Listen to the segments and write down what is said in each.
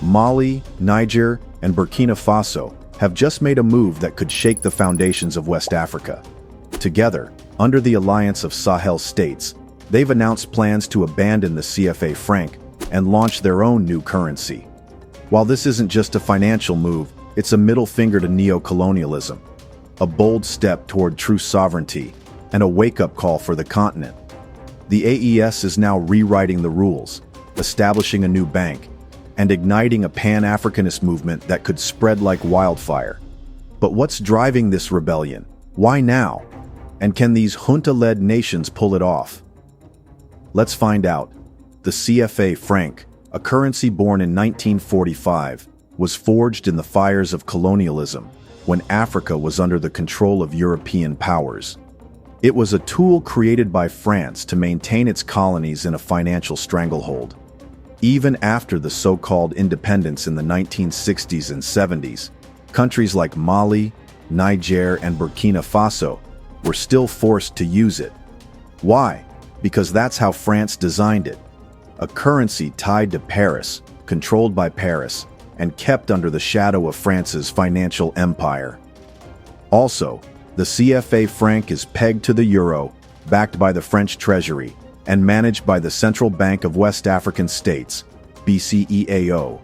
Mali, Niger, and Burkina Faso have just made a move that could shake the foundations of West Africa. Together, under the Alliance of Sahel States, they've announced plans to abandon the CFA Franc and launch their own new currency. While this isn't just a financial move, it's a middle finger to neo-colonialism, a bold step toward true sovereignty, and a wake-up call for the continent. The AES is now rewriting the rules, establishing a new bank, and igniting a pan-Africanist movement that could spread like wildfire. But what's driving this rebellion? Why now? And can these junta-led nations pull it off? Let's find out. The CFA Franc, a currency born in 1945, was forged in the fires of colonialism when Africa was under the control of European powers. It was a tool created by France to maintain its colonies in a financial stranglehold. Even after the so-called independence in the 1960s and 70s, countries like Mali, Niger, and Burkina Faso were still forced to use it. Why? Because that's how France designed it. A currency tied to Paris, controlled by Paris, and kept under the shadow of France's financial empire. Also, the CFA franc is pegged to the euro, backed by the French treasury, and managed by the Central Bank of West African States, BCEAO.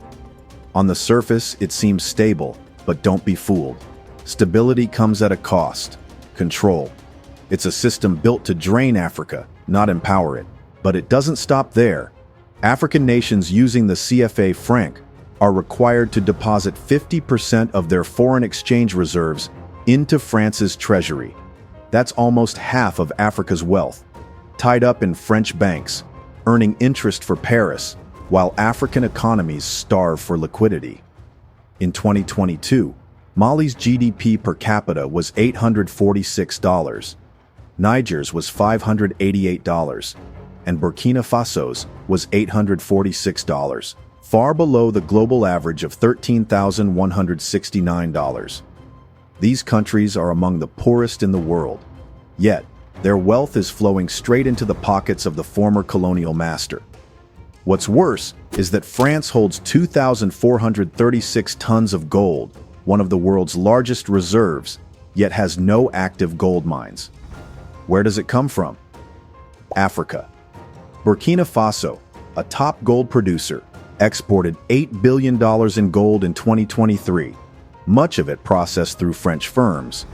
On the surface, it seems stable, but don't be fooled. Stability comes at a cost: control. It's a system built to drain Africa, not empower it. But it doesn't stop there. African nations using the CFA franc are required to deposit 50% of their foreign exchange reserves into France's treasury. That's almost half of Africa's wealth, tied up in French banks, earning interest for Paris, while African economies starve for liquidity. In 2022, Mali's GDP per capita was $846, Niger's was $588, and Burkina Faso's was $846, far below the global average of $13,169. These countries are among the poorest in the world, yet their wealth is flowing straight into the pockets of the former colonial master. What's worse is that France holds 2,436 tons of gold, one of the world's largest reserves, yet has no active gold mines. Where does it come from? Africa. Burkina Faso, a top gold producer, exported $8 billion in gold in 2023, much of it processed through French firms.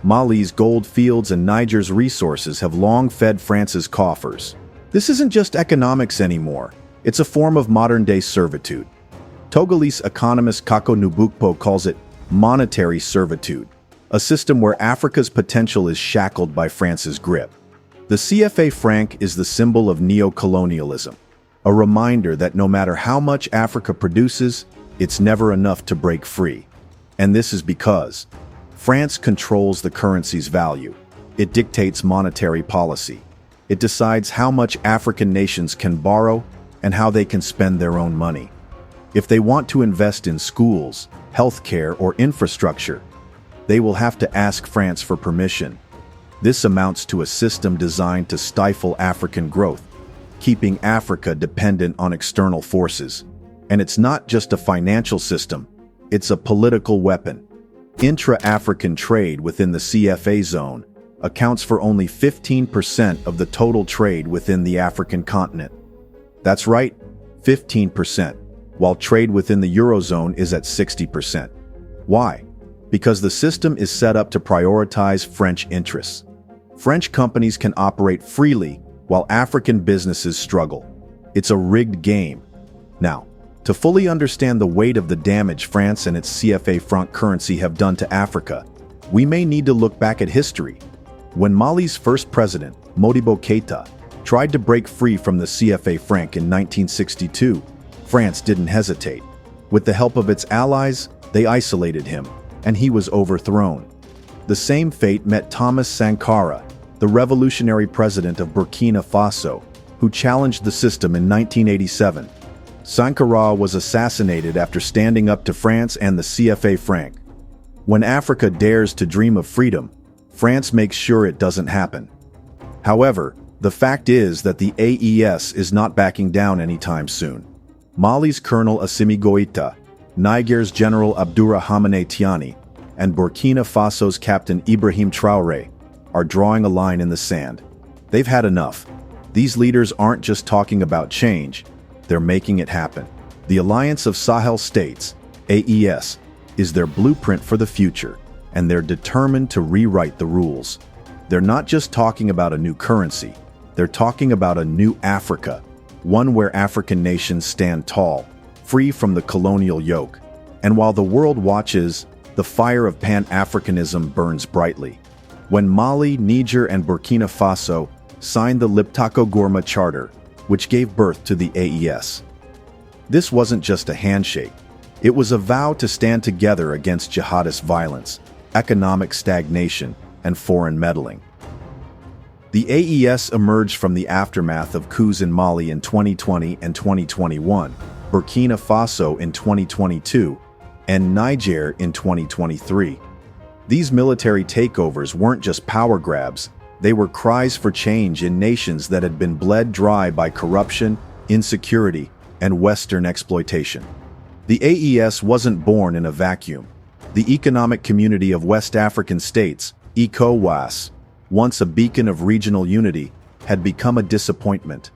Mali's gold fields and Niger's resources have long fed France's coffers. This isn't just economics anymore. It's a form of modern-day servitude. Togolese economist Kako Nubukpo calls it monetary servitude, a system where Africa's potential is shackled by France's grip. The CFA franc is the symbol of neo-colonialism, a reminder that no matter how much Africa produces, it's never enough to break free. And this is because France controls the currency's value. It dictates monetary policy. It decides how much African nations can borrow and how they can spend their own money. If they want to invest in schools, healthcare, or infrastructure, they will have to ask France for permission. This amounts to a system designed to stifle African growth, keeping Africa dependent on external forces. And it's not just a financial system, it's a political weapon. Intra-African trade within the CFA zone accounts for only 15% of the total trade within the African continent. That's right, 15%, while trade within the Eurozone is at 60%. Why? Because the system is set up to prioritize French interests. French companies can operate freely while African businesses struggle. It's a rigged game. Now, to fully understand the weight of the damage France and its CFA franc currency have done to Africa, we may need to look back at history. When Mali's first president, Modibo Keïta, tried to break free from the CFA franc in 1962, France didn't hesitate. With the help of its allies, they isolated him, and he was overthrown. The same fate met Thomas Sankara, the revolutionary president of Burkina Faso, who challenged the system in 1987. Sankara was assassinated after standing up to France and the CFA franc. When Africa dares to dream of freedom, France makes sure it doesn't happen. However, the fact is that the AES is not backing down anytime soon. Mali's Colonel Assimi Goïta, Niger's General Abdourahmane Tiani, and Burkina Faso's Captain Ibrahim Traoré are drawing a line in the sand. They've had enough. These leaders aren't just talking about change, they're making it happen. The Alliance of Sahel States, AES, is their blueprint for the future, and they're determined to rewrite the rules. They're not just talking about a new currency, they're talking about a new Africa, one where African nations stand tall, free from the colonial yoke. And while the world watches, the fire of Pan-Africanism burns brightly. When Mali, Niger, and Burkina Faso signed the Liptako-Gourma Charter, which gave birth to the AES. This wasn't just a handshake. It was a vow to stand together against jihadist violence, economic stagnation, and foreign meddling. The AES emerged from the aftermath of coups in Mali in 2020 and 2021, Burkina Faso in 2022, and Niger in 2023. These military takeovers weren't just power grabs, they were cries for change in nations that had been bled dry by corruption, insecurity, and Western exploitation. The AES wasn't born in a vacuum. The Economic Community of West African States, ECOWAS, once a beacon of regional unity, had become a disappointment.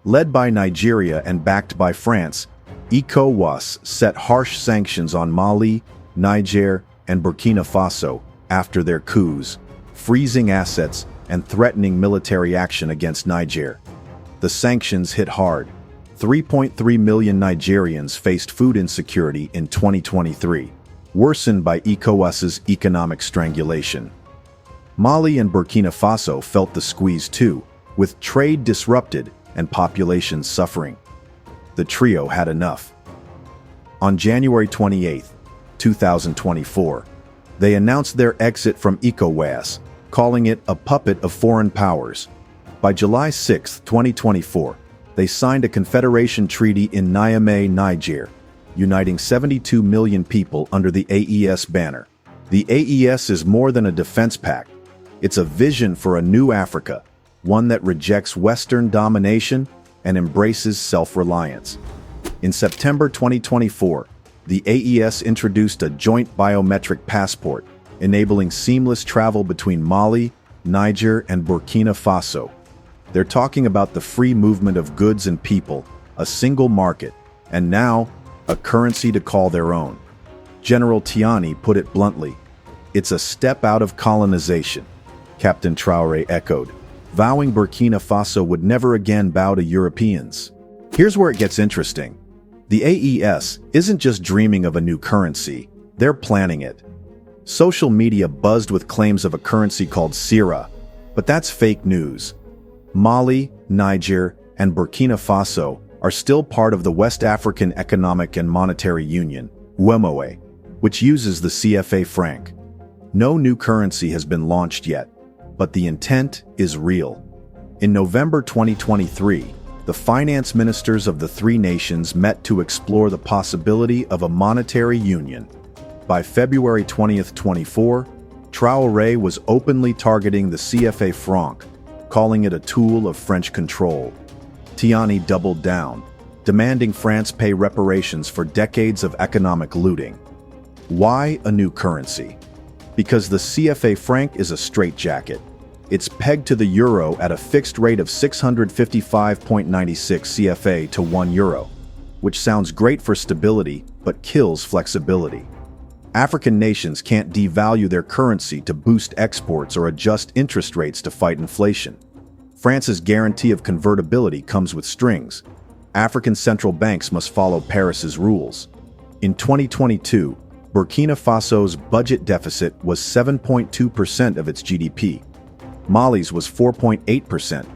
Led by Nigeria and backed by France, ECOWAS set harsh sanctions on Mali, Niger, and Burkina Faso after their coups, freezing assets and threatening military action against Niger. The sanctions hit hard. 3.3 million Nigerians faced food insecurity in 2023, worsened by ECOWAS's economic strangulation. Mali and Burkina Faso felt the squeeze too, with trade disrupted and populations suffering. The trio had enough. On January 28, 2024, they announced their exit from ECOWAS, calling it a puppet of foreign powers. By July 6, 2024, they signed a confederation treaty in Niamey, Niger, uniting 72 million people under the AES banner. The AES is more than a defense pact. It's a vision for a new Africa, one that rejects Western domination and embraces self-reliance. In September 2024, the AES introduced a joint biometric passport, enabling seamless travel between Mali, Niger, and Burkina Faso. They're talking about the free movement of goods and people, a single market, and now, a currency to call their own. General Tiani put it bluntly, "It's a step out of colonization," Captain Traoré echoed, vowing Burkina Faso would never again bow to Europeans. Here's where it gets interesting. The AES isn't just dreaming of a new currency, they're planning it. Social media buzzed with claims of a currency called Sira, but that's fake news. Mali, Niger, and Burkina Faso are still part of the West African Economic and Monetary Union, WEMOE, which uses the CFA Franc. No new currency has been launched yet, but the intent is real. In November 2023, the finance ministers of the three nations met to explore the possibility of a monetary union. By February 2024, Traoré was openly targeting the CFA Franc, calling it a tool of French control. Tiani doubled down, demanding France pay reparations for decades of economic looting. Why a new currency? Because the CFA Franc is a straitjacket. It's pegged to the euro at a fixed rate of 655.96 CFA to €1, which sounds great for stability but kills flexibility. African nations can't devalue their currency to boost exports or adjust interest rates to fight inflation. France's guarantee of convertibility comes with strings. African central banks must follow Paris's rules. In 2022, Burkina Faso's budget deficit was 7.2% of its GDP. Mali's was 4.8%,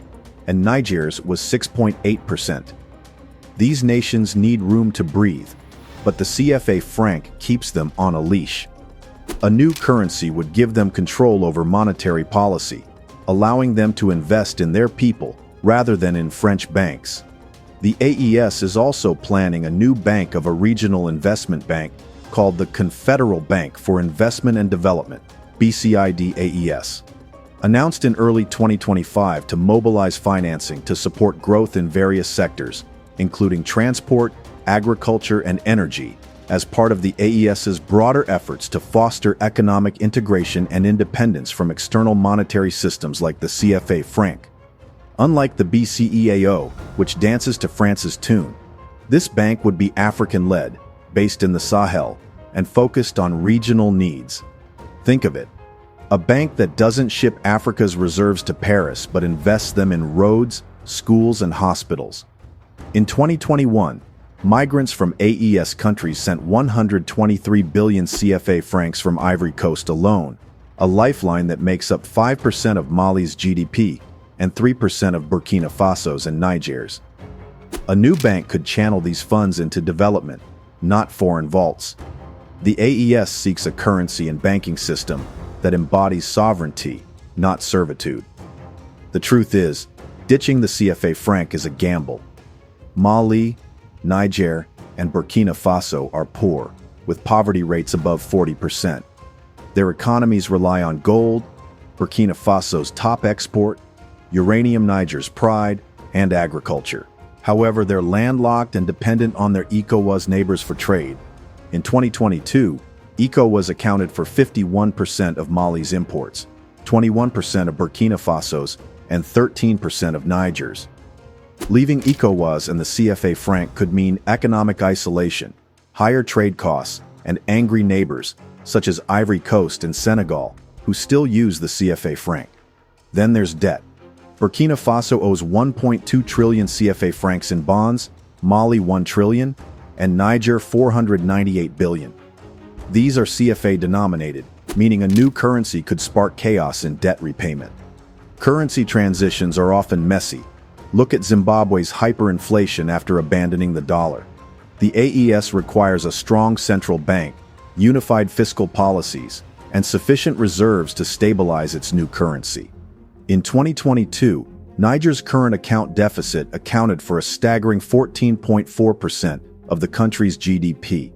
and Niger's was 6.8%. These nations need room to breathe, but the CFA Franc keeps them on a leash. A new currency would give them control over monetary policy, allowing them to invest in their people rather than in French banks. The AES is also planning a new bank of a regional investment bank called the Confederal Bank for Investment and Development, BCID-AES. Announced in early 2025 to mobilize financing to support growth in various sectors, including transport, agriculture, and energy as part of the AES's broader efforts to foster economic integration and independence from external monetary systems like the CFA Franc. Unlike the BCEAO, which dances to France's tune, this bank would be African-led, based in the Sahel, and focused on regional needs. Think of it. A bank that doesn't ship Africa's reserves to Paris but invests them in roads, schools, and hospitals. In 2021, migrants from AES countries sent 123 billion CFA francs from Ivory Coast alone, a lifeline that makes up 5% of Mali's GDP and 3% of Burkina Faso's and Niger's. A new bank could channel these funds into development, not foreign vaults. The AES seeks a currency and banking system that embodies sovereignty, not servitude. The truth is, ditching the CFA franc is a gamble. Mali, Niger, and Burkina Faso are poor, with poverty rates above 40%. Their economies rely on gold, Burkina Faso's top export, uranium, Niger's pride, and agriculture. However, they're landlocked and dependent on their ECOWAS neighbors for trade. In 2022, ECOWAS accounted for 51% of Mali's imports, 21% of Burkina Faso's, and 13% of Niger's. Leaving ECOWAS and the CFA franc could mean economic isolation, higher trade costs, and angry neighbors, such as Ivory Coast and Senegal, who still use the CFA franc. Then there's debt. Burkina Faso owes 1.2 trillion CFA francs in bonds, Mali 1 trillion, and Niger 498 billion. These are CFA denominated, meaning a new currency could spark chaos in debt repayment. Currency transitions are often messy. Look at Zimbabwe's hyperinflation after abandoning the dollar. The AES requires a strong central bank, unified fiscal policies, and sufficient reserves to stabilize its new currency. In 2022, Niger's current account deficit accounted for a staggering 14.4% of the country's GDP.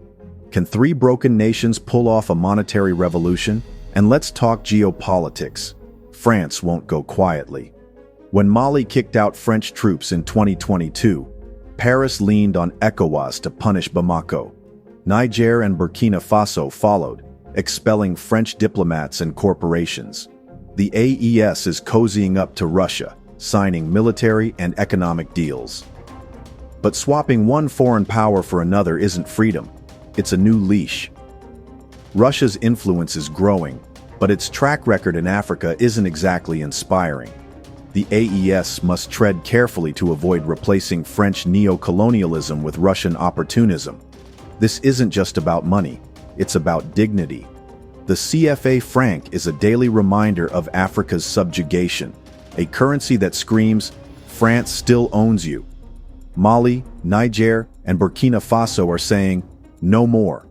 Can three broken nations pull off a monetary revolution? And let's talk geopolitics. France won't go quietly. When Mali kicked out French troops in 2022, Paris leaned on ECOWAS to punish Bamako. Niger and Burkina Faso followed, expelling French diplomats and corporations. The AES is cozying up to Russia, signing military and economic deals. But swapping one foreign power for another isn't freedom. It's a new leash. Russia's influence is growing, but its track record in Africa isn't exactly inspiring. The AES must tread carefully to avoid replacing French neo-colonialism with Russian opportunism. This isn't just about money, it's about dignity. The CFA franc is a daily reminder of Africa's subjugation, a currency that screams, France still owns you. Mali, Niger, and Burkina Faso are saying, no more.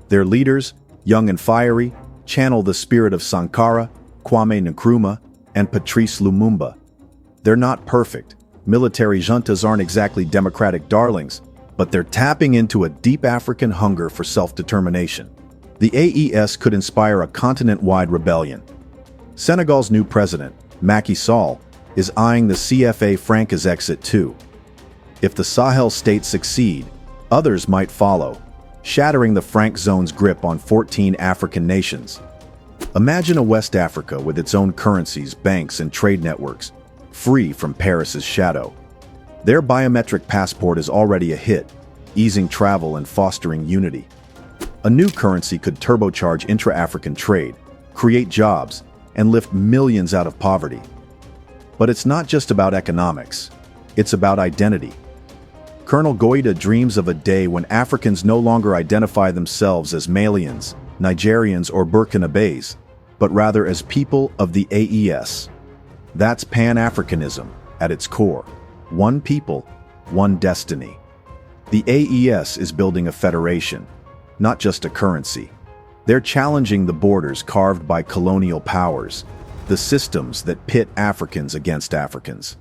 Their leaders, young and fiery, channel the spirit of Sankara, Kwame Nkrumah, and Patrice Lumumba. They're not perfect. Military juntas aren't exactly democratic darlings, but they're tapping into a deep African hunger for self-determination. The AES could inspire a continent-wide rebellion. Senegal's new president, Macky Sall, is eyeing the CFA Franca's exit too. If the Sahel states succeed, others might follow, shattering the franc zone's grip on 14 African nations. Imagine a West Africa with its own currencies, banks, and trade networks, free from Paris's shadow. Their biometric passport is already a hit, easing travel and fostering unity. A new currency could turbocharge intra-African trade, create jobs, and lift millions out of poverty. But it's not just about economics. It's about identity. Colonel Goïta dreams of a day when Africans no longer identify themselves as Malians, Nigerians, or Burkinabés, but rather as people of the AES. That's Pan-Africanism at its core. One people, one destiny. The AES is building a federation, not just a currency. They're challenging the borders carved by colonial powers, the systems that pit Africans against Africans.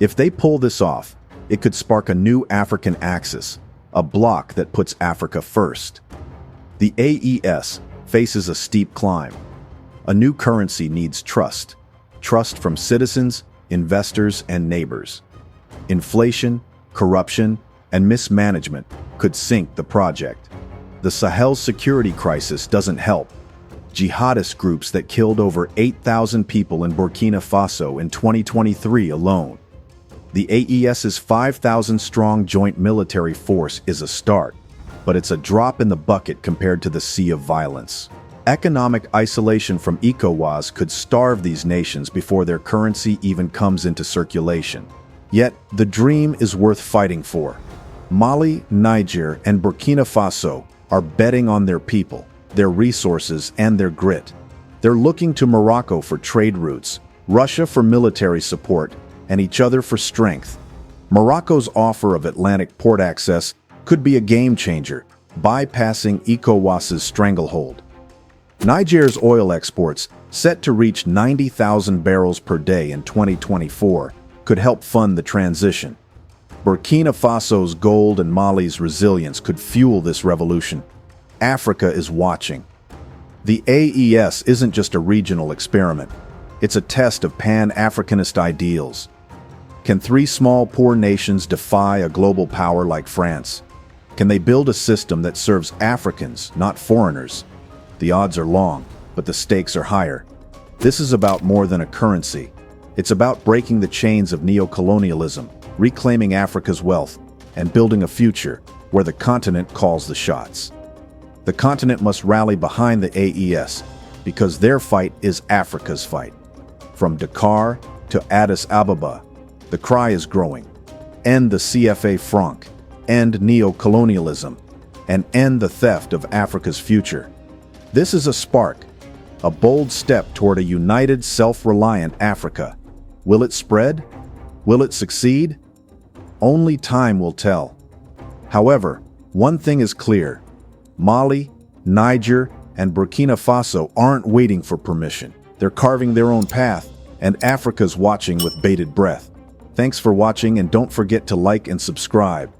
If they pull this off, it could spark a new African axis, a bloc that puts Africa first. The AES faces a steep climb. A new currency needs trust. Trust from citizens, investors, and neighbors. Inflation, corruption, and mismanagement could sink the project. The Sahel security crisis doesn't help. Jihadist groups that killed over 8,000 people in Burkina Faso in 2023 alone. The AES's 5,000-strong joint military force is a start, but it's a drop in the bucket compared to the sea of violence. Economic isolation from ECOWAS could starve these nations before their currency even comes into circulation. Yet, the dream is worth fighting for. Mali, Niger, and Burkina Faso are betting on their people, their resources, and their grit. They're looking to Morocco for trade routes, Russia for military support, and each other for strength. Morocco's offer of Atlantic port access could be a game-changer, bypassing ECOWAS's stranglehold. Niger's oil exports, set to reach 90,000 barrels per day in 2024, could help fund the transition. Burkina Faso's gold and Mali's resilience could fuel this revolution. Africa is watching. The AES isn't just a regional experiment. It's a test of pan-Africanist ideals. Can three small, poor nations defy a global power like France? Can they build a system that serves Africans, not foreigners? The odds are long, but the stakes are higher. This is about more than a currency. It's about breaking the chains of neo-colonialism, reclaiming Africa's wealth, and building a future where the continent calls the shots. The continent must rally behind the AES, because their fight is Africa's fight. From Dakar to Addis Ababa, the cry is growing. End the CFA Franc, end neo-colonialism, and end the theft of Africa's future. This is a spark, a bold step toward a united, self-reliant Africa. Will it spread? Will it succeed? Only time will tell. However, one thing is clear. Mali, Niger, and Burkina Faso aren't waiting for permission. They're carving their own path, and Africa's watching with bated breath. Thanks for watching, and don't forget to like and subscribe.